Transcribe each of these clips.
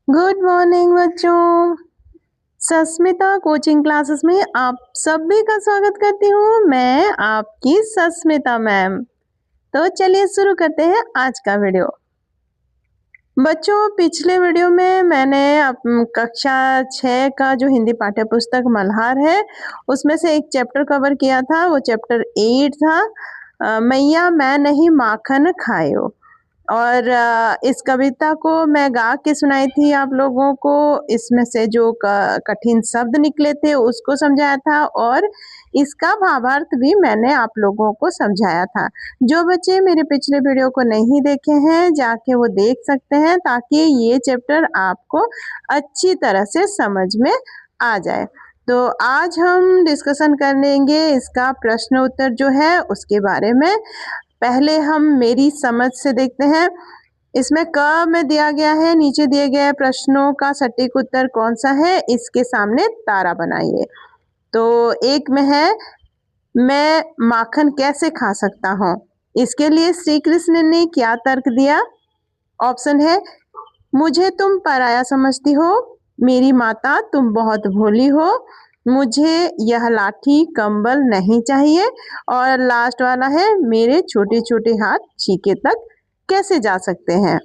Good morning बच्चों। Sasmita coaching classes में आप सभी का स्वागत करती हूँ। मैं आपकी सस्मिता मैम। तो चलिए शुरू करते हैं आज का वीडियो। बच्चों, पिछले वीडियो में मैंने कक्षा 6 का जो हिंदी पाठ्य पुस्तक मल्हार है उसमें से एक चैप्टर कवर किया था। वो चैप्टर 8 था, मैया मैं नहीं माखन खायो। और इस कविता को मैं गा के सुनाई थी आप लोगों को। इसमें से जो कठिन शब्द निकले थे उसको समझाया था और इसका भावार्थ भी मैंने आप लोगों को समझाया था। जो बच्चे मेरे पिछले वीडियो को नहीं देखे हैं जाके वो देख सकते हैं ताकि ये चैप्टर आपको अच्छी तरह से समझ में आ जाए। तो आज हम डिस्कशन करेंगे इसका प्रश्न उत्तर जो है उसके बारे में। पहले हम मेरी समझ से देखते हैं। इसमें क में दिया गया है, नीचे दिए गए प्रश्नों का सटीक उत्तर कौन सा है, इसके सामने तारा बनाइए। तो एक में है, मैं माखन कैसे खा सकता हूँ। इसके लिए श्री कृष्ण ने क्या तर्क दिया। ऑप्शन है, मुझे तुम पराया समझती हो, मेरी माता तुम बहुत भोली हो, मुझे यह लाठी कंबल नहीं चाहिए, और लास्ट वाला है, मेरे छोटे छोटे हाथ छीके तक कैसे जा सकते हैं।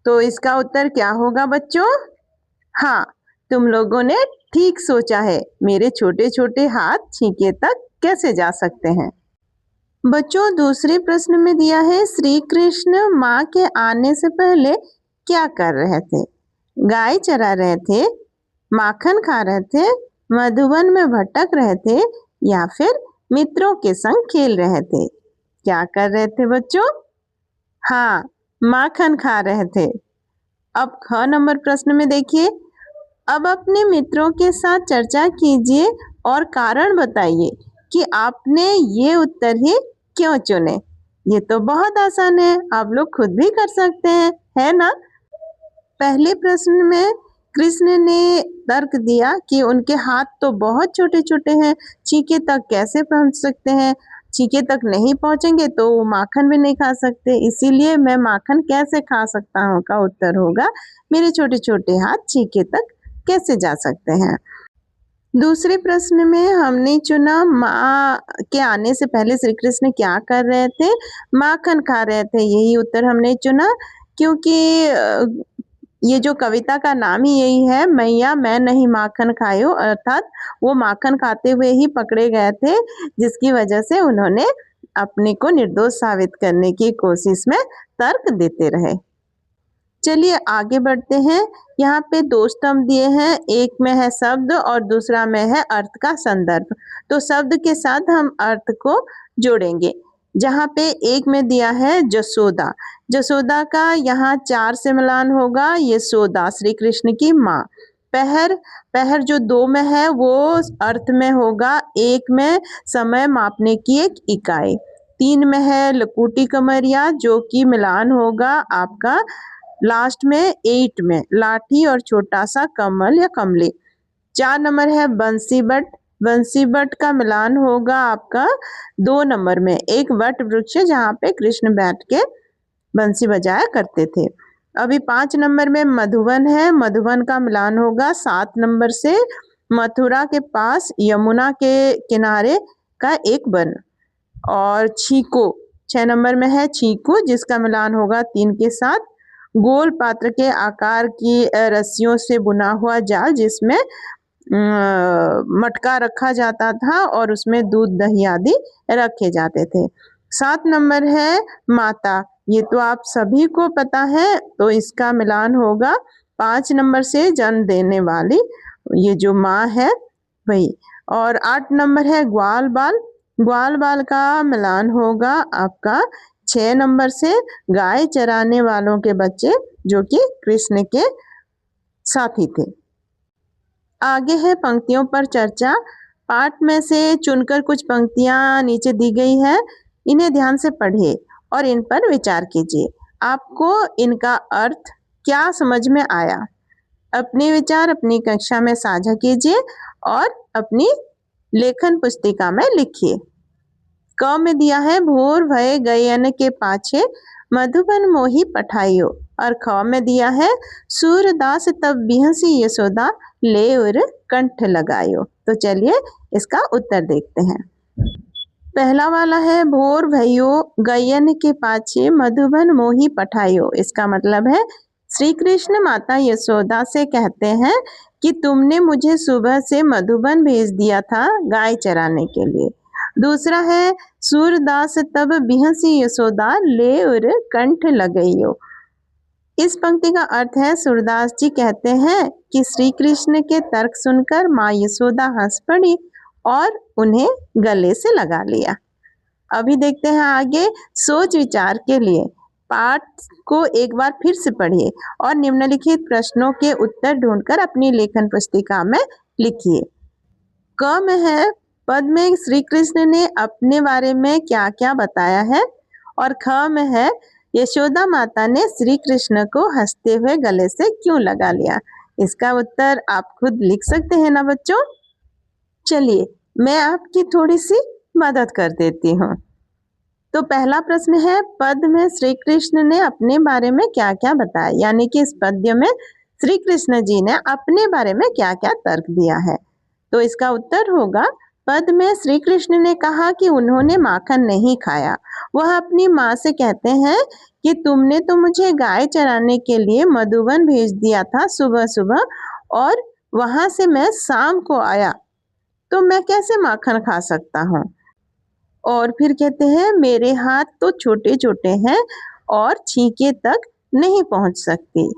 तो इसका उत्तर क्या होगा बच्चों। हाँ, तुम लोगों ने ठीक सोचा है, मेरे छोटे छोटे हाथ छीके तक कैसे जा सकते हैं। बच्चों, दूसरे प्रश्न में दिया है, श्री कृष्ण माँ के आने से पहले क्या कर रहे थे। गाय चरा रहे थे, माखन खा रहे थे, मधुबन में भटक रहे थे, या फिर मित्रों के संग खेल रहे थे। क्या कर रहे थे बच्चों। हाँ, माखन खा रहे थे। अब ख नंबर प्रश्न में देखिए, अब अपने मित्रों के साथ चर्चा कीजिए और कारण बताइए कि आपने ये उत्तर ही क्यों चुने। ये तो बहुत आसान है, आप लोग खुद भी कर सकते हैं, है ना। पहले प्रश्न में कृष्ण ने तर्क दिया कि उनके हाथ तो बहुत छोटे छोटे हैं, छीके तक कैसे पहुंच सकते हैं। छीके तक नहीं पहुंचेंगे तो वो माखन भी नहीं खा सकते, इसीलिए मैं माखन कैसे खा सकता हूँ का उत्तर होगा, मेरे छोटे छोटे हाथ छीके तक कैसे जा सकते हैं। दूसरे प्रश्न में हमने चुना, माँ के आने से पहले श्री कृष्ण क्या कर रहे थे। माखन खा रहे थे, यही उत्तर हमने चुना, क्योंकि ये जो कविता का नाम ही यही है, मैया मैं नहीं माखन खायो, अर्थात वो माखन खाते हुए ही पकड़े गए थे, जिसकी वजह से उन्होंने अपने को निर्दोष साबित करने की कोशिश में तर्क देते रहे। चलिए आगे बढ़ते हैं। यहाँ पे दो स्तंभ दिए हैं, एक में है शब्द और दूसरा में है अर्थ का संदर्भ। तो शब्द के साथ हम अर्थ को जोड़ेंगे। जहाँ पे एक में दिया है जसोदा, जसोदा का यहाँ 4 से मिलान होगा, यशोदा श्री कृष्ण की माँ। पहर, पहर जो 2 में है वो अर्थ में होगा, 1 में समय मापने की एक इकाई। 3 में है लकुटी कमरिया जो कि मिलान होगा आपका लास्ट में 8 में, लाठी और छोटा सा कमल या कमली। 4 नंबर है बंसी बट, बंसी बट का मिलान होगा आपका 2 नंबर में, एक वट वृक्ष जहाँ पे कृष्ण बैठ के बंसी बजाया करते थे। अभी 5 नंबर में मधुबन है, मधुबन का मिलान होगा 7 नंबर से, मथुरा के पास यमुना के किनारे का एक वन। और छीको 6 नंबर में है, छीको जिसका मिलान होगा 3 के साथ, गोल पात्र के आकार की रस्सियों से बुना हुआ जाल जिसमें मटका रखा जाता था और उसमें दूध दही आदि रखे जाते थे। 7 नंबर है माता, ये तो आप सभी को पता है, तो इसका मिलान होगा 5 नंबर से, जन्म देने वाली ये जो माँ है वही। और 8 नंबर है ग्वाल बाल, ग्वाल बाल का मिलान होगा आपका 6 नंबर से, गाय चराने वालों के बच्चे जो कि कृष्ण के साथी थे। आगे है पंक्तियों पर चर्चा। पाठ में से चुनकर कुछ पंक्तियां नीचे दी गई है, इन्हें ध्यान से पढ़िए और इन पर विचार कीजिए। आपको इनका अर्थ क्या समझ में आया। अपने विचार अपनी कक्षा में साझा कीजिए और अपनी लेखन पुस्तिका में लिखिए। क में दिया है, भोर भय गयन के पाछे, मधुबन मोही पठाइयो। और ख में दिया है सूरदास तब बिहसी यशोदा ले और कंठ लगायो। तो चलिए इसका उत्तर देखते हैं। पहला वाला है भोर भयो गयन के पाछे मधुबन मोही पठायो। इसका मतलब है श्री कृष्ण माता यशोदा से कहते हैं कि तुमने मुझे सुबह से मधुबन भेज दिया था गाय चराने के लिए। दूसरा है सूरदास तब बिहसी यशोदा ले और कंठ लगइयो। इस पंक्ति का अर्थ है सूरदास जी कहते हैं कि श्री कृष्ण के तर्क सुनकर माँ यशोदा हंस पड़ी और उन्हें गले से लगा लिया। अभी देखते हैं आगे सोच विचार के लिए। पाठ को एक बार फिर से पढ़िए और निम्नलिखित प्रश्नों के उत्तर ढूंढकर अपनी लेखन पुस्तिका में लिखिए। क में है पद में श्री कृष्ण ने अपने बारे में क्या क्या बताया है, और ख में है यशोदा माता ने श्री कृष्ण को हंसते हुए गले से क्यों लगा लिया। इसका उत्तर आप खुद लिख सकते हैं ना बच्चों। चलिए मैं आपकी थोड़ी सी मदद कर देती हूँ। तो पहला प्रश्न है पद में श्री कृष्ण ने अपने बारे में क्या क्या बताया, यानी कि इस पद्य में श्री कृष्ण जी ने अपने बारे में क्या क्या तर्क दिया है। तो इसका उत्तर होगा पद में श्री कृष्ण ने कहा कि उन्होंने माखन नहीं खाया। वह अपनी माँ से कहते हैं कि तुमने तो मुझे गाय चराने के लिए मधुबन भेज दिया था सुबह सुबह, और वहां से मैं शाम को आया, तो मैं कैसे माखन खा सकता हूँ। और फिर कहते हैं मेरे हाथ तो छोटे छोटे हैं और छींके तक नहीं पहुंच सकती।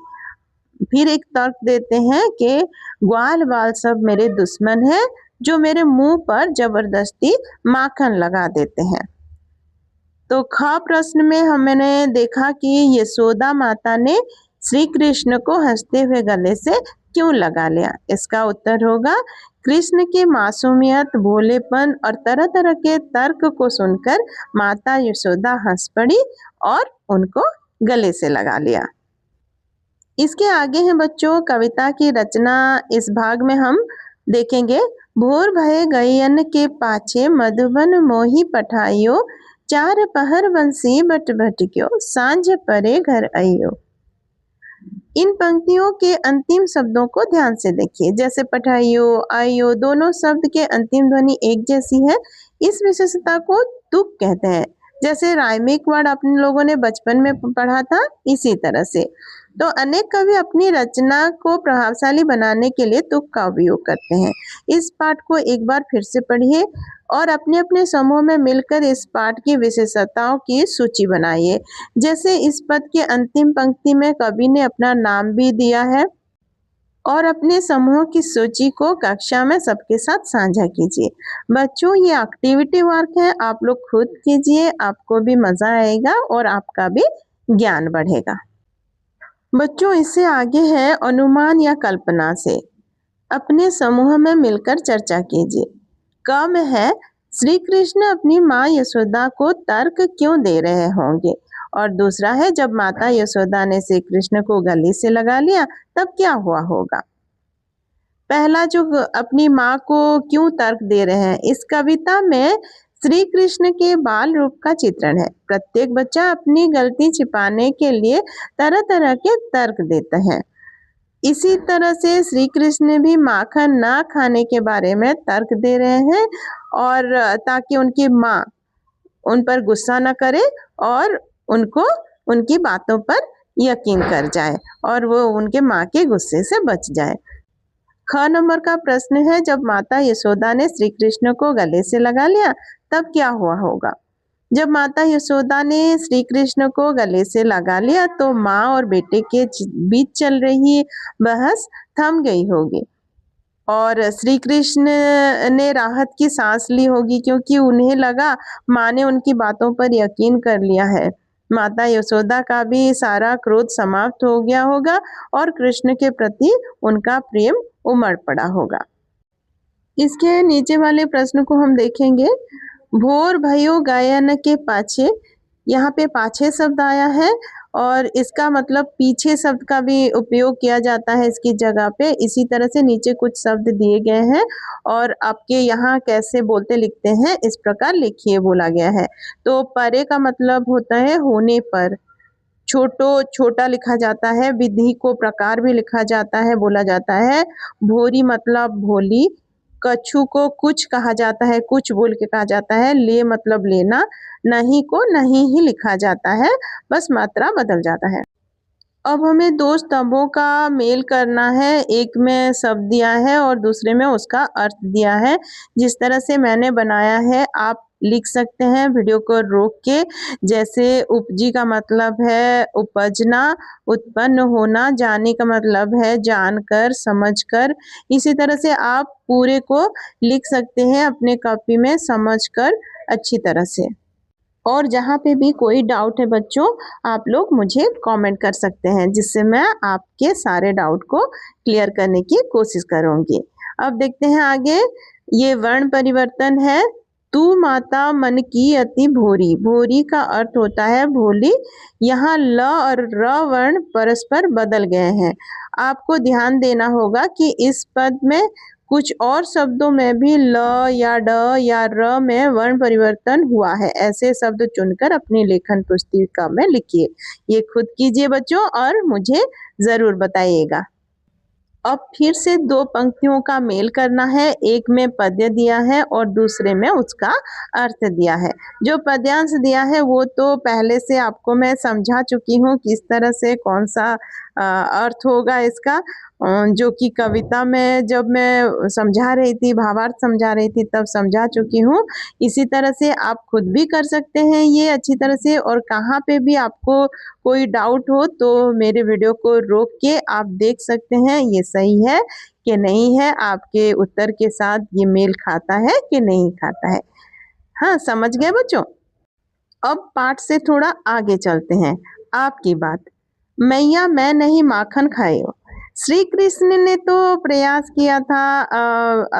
फिर एक तर्क देते हैं कि ग्वाल बाल सब मेरे दुश्मन हैं जो मेरे मुंह पर जबरदस्ती माखन लगा देते हैं। तो ख प्रश्न में हमने देखा कि यशोदा माता ने श्री कृष्ण को हंसते हुए गले से क्यों लगा लिया। इसका उत्तर होगा कृष्ण के मासूमियत, भोलेपन और तरह तरह के तर्क को सुनकर माता यशोदा हंस पड़ी और उनको गले से लगा लिया। इसके आगे हैं बच्चों कविता की रचना। इस भाग में हम देखेंगे भोर भये गयन के पाछे मधुबन मोही पठाइयो, चार पहर बंसी बट भटक्यो, सांझ परे घर आइयो। इन पंक्तियों के अंतिम शब्दों को ध्यान से देखिए। जैसे पठाइयो, आइयो, दोनों शब्द के अंतिम ध्वनि एक जैसी है। इस विशेषता को तुक कहते हैं। जैसे राइमिक वर्ड अपने लोगों ने बचपन में पढ़ा था, इसी तरह से। तो अनेक कवि अपनी रचना को प्रभावशाली बनाने के लिए तुक का उपयोग करते हैं। इस पाठ को एक बार फिर से पढ़िए और अपने अपने समूह में मिलकर इस पाठ की विशेषताओं की सूची बनाइए। जैसे इस पद के अंतिम पंक्ति में कवि ने अपना नाम भी दिया है, और अपने समूह की सूची को कक्षा में सबके साथ साझा कीजिए। बच्चों ये एक्टिविटी वर्क है, आप लोग खुद कीजिए, आपको भी मजा आएगा और आपका भी ज्ञान बढ़ेगा। बच्चों इससे आगे है अनुमान या कल्पना से अपने समूह में मिलकर चर्चा कीजिए। क में है श्री कृष्ण अपनी माँ यशोदा को तर्क क्यों दे रहे होंगे, और दूसरा है जब माता यशोदा ने श्री कृष्ण को गले से लगा लिया तब क्या हुआ होगा। पहला जो अपनी माँ को क्यों तर्क दे रहे हैं, इस कविता में श्री कृष्ण के बाल रूप का चित्रण है। प्रत्येक बच्चा अपनी गलती छिपाने के लिए तरह तरह के तर्क देते हैं। इसी तरह से श्री कृष्ण ने भी माखन ना खाने के बारे में तर्क दे रहे हैं, और ताकि उनकी माँ उन पर गुस्सा न करे और उनको उनकी बातों पर यकीन कर जाए और वो उनके माँ के गुस्से से बच जाए। ख नंबर का प्रश्न है जब माता यशोदा ने श्री कृष्ण को गले से लगा लिया तब क्या हुआ होगा। जब माता यशोदा ने श्री कृष्ण को गले से लगा लिया तो माँ और बेटे के बीच चल रही बहस थम गई होगी और श्री कृष्ण ने राहत की सांस ली होगी, क्योंकि उन्हें लगा माँ ने उनकी बातों पर यकीन कर लिया है। माता यशोदा का भी सारा क्रोध समाप्त हो गया होगा और कृष्ण के प्रति उनका प्रेम उमड़ पड़ा होगा। इसके नीचे वाले प्रश्न को हम देखेंगे। भोर भयो गायन के पाछे, यहाँ पे पाछे शब्द आया है और इसका मतलब पीछे शब्द का भी उपयोग किया जाता है इसकी जगह पे। इसी तरह से नीचे कुछ शब्द दिए गए हैं और आपके यहाँ कैसे बोलते लिखते हैं इस प्रकार लिखिए बोला गया है। तो परे का मतलब होता है होने पर, छोटा लिखा जाता है, विधि को प्रकार भी लिखा जाता है, बोला जाता है। भोरी मतलब भोली, कछु को कुछ कहा जाता है, कुछ बोल के कहा जाता है। ले मतलब लेना, नहीं को नहीं ही लिखा जाता है, बस मात्रा बदल जाता है। अब हमें दो स्तंभों का मेल करना है, एक में शब्द दिया है और दूसरे में उसका अर्थ दिया है। जिस तरह से मैंने बनाया है आप लिख सकते हैं वीडियो को रोक के। जैसे उपजी का मतलब है उपजना, उत्पन्न होना, जाने का मतलब है जानकर, समझकर। इसी तरह से आप पूरे को लिख सकते हैं अपने कॉपी में समझकर अच्छी तरह से। और जहाँ पे भी कोई डाउट है बच्चों, आप लोग मुझे कमेंट कर सकते हैं, जिससे मैं आपके सारे डाउट को क्लियर करने की कोशिश करूँगी। अब देखते हैं आगे, ये वर्ण परिवर्तन है। तू माता मन की अति भोरी, भोरी का अर्थ होता है भोली। यहाँ ल और र वर्ण परस्पर बदल गए हैं। आपको ध्यान देना होगा कि इस पद में कुछ और शब्दों में भी ल या ड या र में वर्ण परिवर्तन हुआ है। ऐसे शब्द चुनकर अपनी लेखन पुस्तिका में लिखिए। ये खुद कीजिए बच्चों और मुझे जरूर बताइएगा। अब फिर से दो पंक्तियों का मेल करना है, एक में पद्य दिया है और दूसरे में उसका अर्थ दिया है। जो पद्यांश दिया है वो तो पहले से आपको मैं समझा चुकी हूँ किस तरह से कौन सा अर्थ होगा इसका, जो कि कविता में जब मैं समझा रही थी, भावार्थ समझा रही थी तब समझा चुकी हूँ। इसी तरह से आप खुद भी कर सकते हैं ये अच्छी तरह से। और कहाँ पे भी आपको कोई डाउट हो तो मेरे वीडियो को रोक के आप देख सकते हैं ये सही है कि नहीं है, आपके उत्तर के साथ ये मेल खाता है कि नहीं खाता है। हाँ, समझ गए बच्चों। अब पाठ से थोड़ा आगे चलते हैं। आपकी बात, मैया मैं नहीं माखन खाए हो। श्री कृष्ण ने तो प्रयास किया था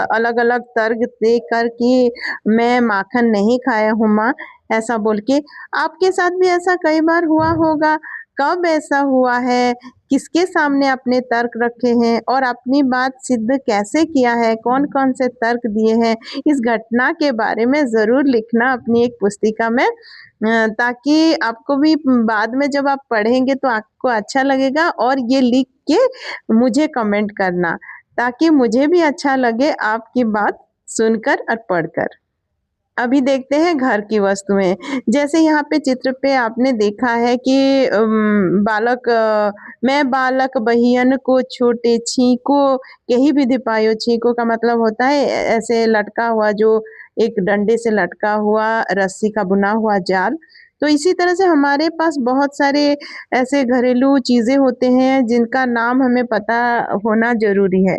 अलग अलग तर्क देकर कि मैं माखन नहीं खाया हूँ माँ, ऐसा बोल के। आपके साथ भी ऐसा कई बार हुआ होगा। कब ऐसा हुआ है, किसके सामने आपने तर्क रखे हैं और अपनी बात सिद्ध कैसे किया है, कौन कौन से तर्क दिए हैं, इस घटना के बारे में जरूर लिखना अपनी एक पुस्तिका में, ताकि आपको भी बाद में जब आप पढ़ेंगे तो आपको अच्छा लगेगा। और ये लिख के मुझे कमेंट करना, ताकि मुझे भी अच्छा लगे आपकी बात सुनकर और पढ़कर। अभी देखते हैं घर की वस्तुएं। जैसे यहाँ पे चित्र पे आपने देखा है कि मैं बालक बहियन को छोटे छींको यही विधि पायो। छींको का मतलब होता है ऐसे लटका हुआ, जो एक डंडे से लटका हुआ रस्सी का बुना हुआ जाल। तो इसी तरह से हमारे पास बहुत सारे ऐसे घरेलू चीजें होते हैं जिनका नाम हमें पता होना जरूरी है।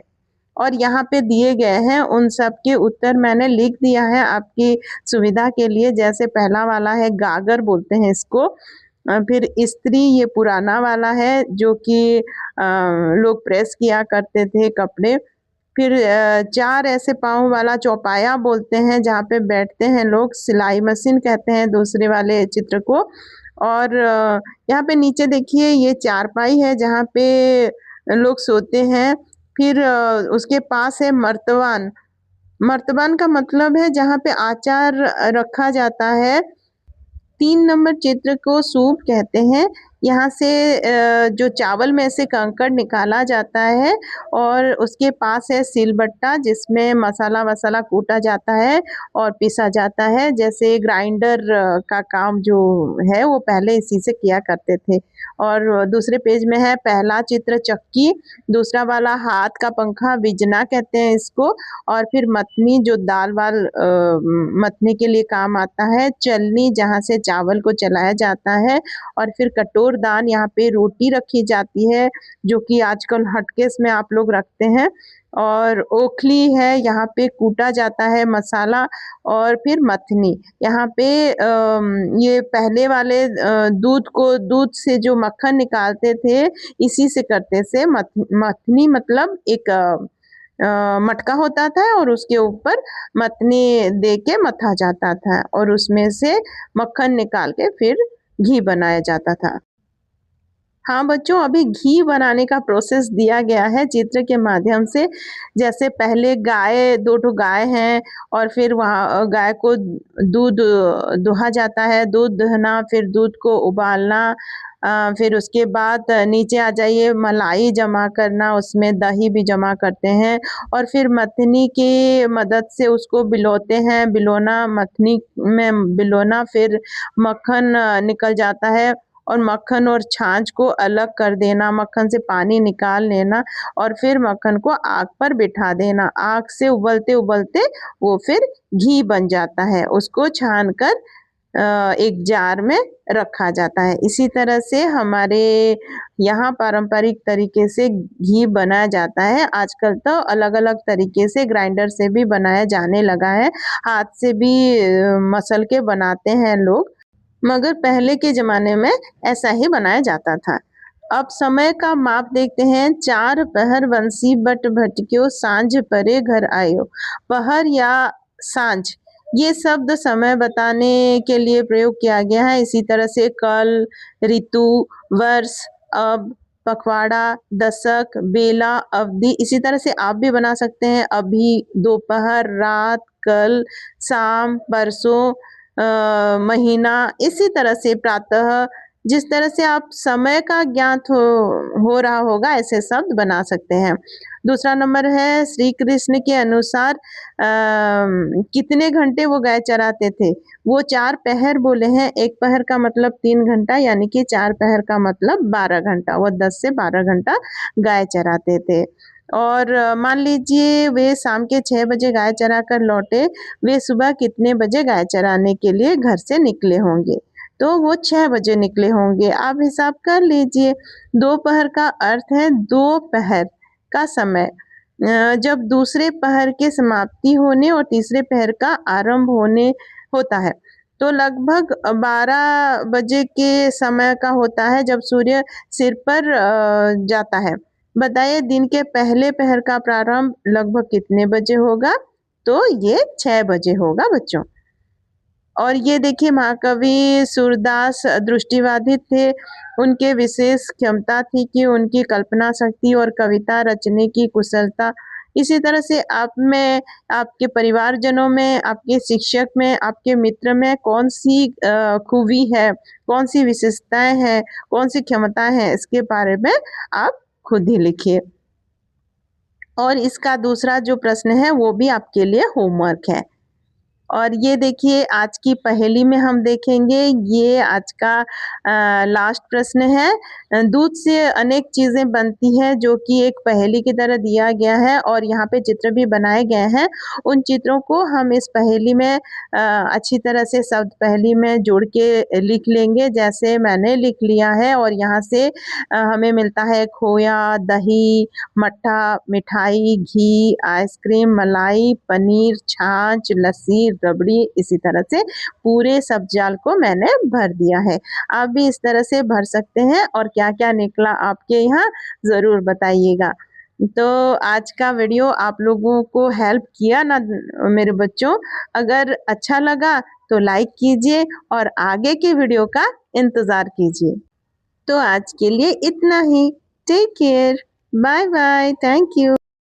और यहाँ पे दिए गए हैं उन सब के उत्तर मैंने लिख दिया है आपकी सुविधा के लिए। जैसे पहला वाला है गागर बोलते हैं इसको। फिर स्त्री ये पुराना वाला है जो कि लोग प्रेस किया करते थे कपड़े। फिर चार ऐसे पाँव वाला चौपाया बोलते हैं जहाँ पे बैठते हैं लोग। सिलाई मशीन कहते हैं दूसरे वाले चित्र को। और यहाँ पे नीचे देखिए ये चारपाई है जहाँ पे लोग सोते हैं। फिर उसके पास है मर्तबान। मर्तबान का मतलब है जहाँ पे आचार रखा जाता है। 3 नंबर चित्र को सूप कहते हैं। यहाँ से जो चावल में से कंकड़ निकाला जाता है और उसके पास है सिलबट्टा जिसमें मसाला वसाला कूटा जाता है और पीसा जाता है। जैसे ग्राइंडर का काम जो है वो पहले इसी से किया करते थे। और दूसरे पेज में है पहला चित्र चक्की, दूसरा वाला हाथ का पंखा विजना कहते हैं इसको। और फिर मथनी जो दाल वाल मथने के लिए काम आता है। चलनी जहाँ से चावल को चलाया जाता है। और फिर कटोरदान, यहाँ पे रोटी रखी जाती है जो कि आजकल हटकेस में आप लोग रखते हैं। और ओखली है, यहाँ पे कूटा जाता है मसाला। और फिर मथनी, यहाँ पे ये पहले वाले दूध से जो मक्खन निकालते थे इसी से करते थे। मथनी मतलब एक मटका होता था और उसके ऊपर मथनी दे के मथा जाता था और उसमें से मक्खन निकाल के फिर घी बनाया जाता था। हाँ बच्चों, अभी घी बनाने का प्रोसेस दिया गया है चित्र के माध्यम से। जैसे पहले गाय, 2 ठो गाय हैं और फिर वहाँ गाय को दूध दुहा जाता है। दूध दुहना, फिर दूध को उबालना, फिर उसके बाद नीचे आ जाइए, मलाई जमा करना, उसमें दही भी जमा करते हैं और फिर मथनी की मदद से उसको बिलोते हैं। बिलोना, मथनी में बिलोना, फिर मक्खन निकल जाता है और मक्खन और छाछ को अलग कर देना, मक्खन से पानी निकाल लेना और फिर मक्खन को आग पर बिठा देना। आग से उबलते उबलते वो फिर घी बन जाता है, उसको छान कर एक जार में रखा जाता है। इसी तरह से हमारे यहाँ पारंपरिक तरीके से घी बनाया जाता है। आजकल तो अलग-अलग तरीके से ग्राइंडर से भी बनाया जाने लगा है, हाथ से भी मसल के बनाते हैं लोग, मगर पहले के ज़माने में ऐसा ही बनाया जाता था। अब समय का माप देखते हैं। 4 पहर बंसी बट भटक्यो, सांझ परे घर आयो। पहर या सांझ, ये शब्द समय बताने के लिए प्रयोग किया गया है। इसी तरह से कल, ऋतु, वर्ष, अब, पखवाड़ा, दशक, बेला, अवधि। इसी तरह से आप भी बना सकते हैं। अभी, दोपहर, रात, कल, शाम, परसों, महीना। इसी तरह से प्रातः, जिस तरह से आप समय का ज्ञात हो रहा होगा ऐसे शब्द बना सकते हैं। दूसरा नंबर है, श्री कृष्ण के अनुसार कितने घंटे वो गाय चराते थे? वो 4 पहर बोले हैं। 1 पहर का मतलब 3 घंटा, यानी कि 4 पहर का मतलब 12 घंटा। वो 10 से 12 घंटा गाय चराते थे। और मान लीजिए वे शाम के 6 बजे गाय चरा कर लौटे, वे सुबह कितने बजे गाय चराने के लिए घर से निकले होंगे? तो वो 6 बजे निकले होंगे। आप हिसाब कर लीजिए। दोपहर का अर्थ है 2 पहर का समय। जब दूसरे पहर के समाप्ति होने और तीसरे पहर का आरंभ होने होता है, तो लगभग 12 बजे के समय का होता है जब सूर्य सिर पर जाता है। बताइए दिन के पहले पहर का प्रारंभ लगभग कितने बजे होगा? तो ये 6 बजे होगा बच्चों। और ये देखिए, महाकवि सूरदास दृष्टिबाधित थे। उनके विशेष क्षमता थी कि उनकी कल्पना शक्ति और कविता रचने की कुशलता। इसी तरह से आप में, आपके परिवारजनों में, आपके शिक्षक में, आपके मित्र में कौन-सी खूबी है, कौन-सी विशेषताएँ हैं, कौन-सी क्षमताएँ हैं, इसके बारे में आप खुद ही लिखिए। और इसका दूसरा जो प्रश्न है वो भी आपके लिए होमवर्क है। और ये देखिए, आज की पहेली में हम देखेंगे, ये आज का लास्ट प्रश्न है। दूध से अनेक चीज़ें बनती हैं जो कि एक पहेली की तरह दिया गया है और यहाँ पे चित्र भी बनाए गए हैं। उन चित्रों को हम इस पहेली में अच्छी तरह से शब्द पहेली में जोड़ के लिख लेंगे, जैसे मैंने लिख लिया है। और यहाँ से हमें मिलता है खोया, दही, मट्ठा, मिठाई, घी, आइसक्रीम, मलाई, पनीर, छाछ, लस्सी, रबड़ी। इसी तरह से पूरे सब जाल को मैंने भर दिया है। आप भी इस तरह से भर सकते हैं और क्या-क्या निकला आपके यहाँ ज़रूर बताइएगा। तो आज का वीडियो आप लोगों को हेल्प किया ना मेरे बच्चों? अगर अच्छा लगा तो लाइक कीजिए और आगे के वीडियो का इंतज़ार कीजिए। तो आज के लिए इतना ही। Take care. Bye bye. Thank you.